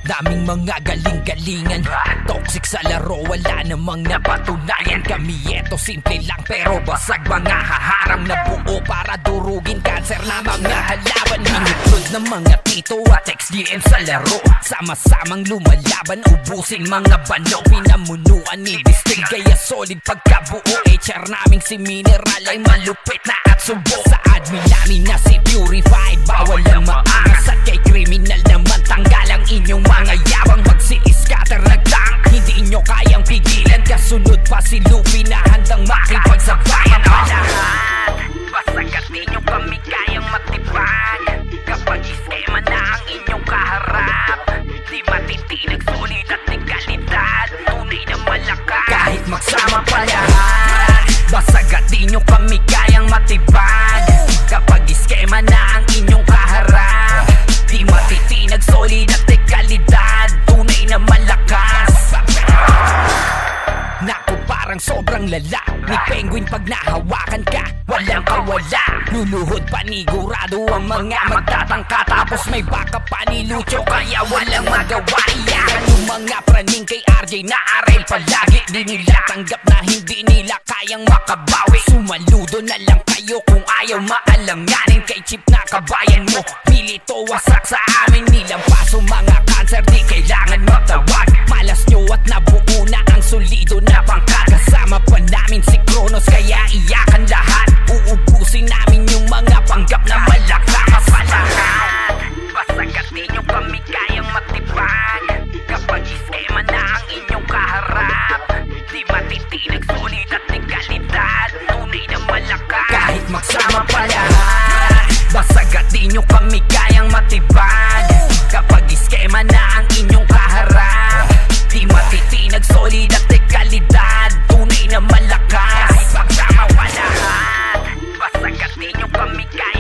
Daming mga galing-galingan, toxic sa laro, wala namang napatunayan. Kami eto simple lang pero basag, mga haharang na buo para durugin kanser na mga halaban. Hinutod ng mga tito at XDM sa laro, sama-samang lumalaban, ubusin mga bano. Pinamunuan ni Distinct kaya solid pagkabuo. HR naming si Mineral ay malupit na at subo. Sa admin namin na si Purified, bawal ang maangas. At kay criminal naman tanggal ang inyong mga yabang. Magsi-scatter nagtang, hindi inyo kayang pigilan. Kasunod pa si Luffy na handang makipagsabayan. Lahat, basag at inyong kami kayang matipag. Kapag iskema na ang inyong kaharap, di matitinag, sulit at kalidad, tunay na malakas. Kahit magsama pa lahat, basag at inyong kami kayang matipag. Kapag iskema na ang inyong kaharap, di matitinag, solid at kalidad, tunay na malakas. Naku, parang sobrang lala ni Penguin pag nahawakan ka, walang kawala. Luluhod panigurado ang mga magtatangka, tapos may backup pa ni Lucho kaya walang magawa. Iyakan yung mga praning kay RJ na arel palagi. Di nila tanggap na hindi nila kayang makabawi. Sumaludo na lang kayo kung ayaw maalanganin. Kay Chip na kabayan mo, pilito wasak sa amin. Nilang paso mga cancer, di kailangan matawag. Malas nyo at nabuo na ang solido na pangkat. Kasama pa namin si Kronos kaya iyakan lahat. Uubusin namin yung mga panggap na malakas. Lahat, basag at inyong kami kayang matipag. Kapag iskema na ang inyong kaharap, di matitinag, sulit at kalidad, tunay na malakas. Kahit magsama pa lahat, basag at inyong kami kayang matipag. Kapag iskema na ang inyong kaharap, di matitinag, solid at kalidad, tunay na malakas. Kahit magsama pa lahat, basag at inyong kami kayang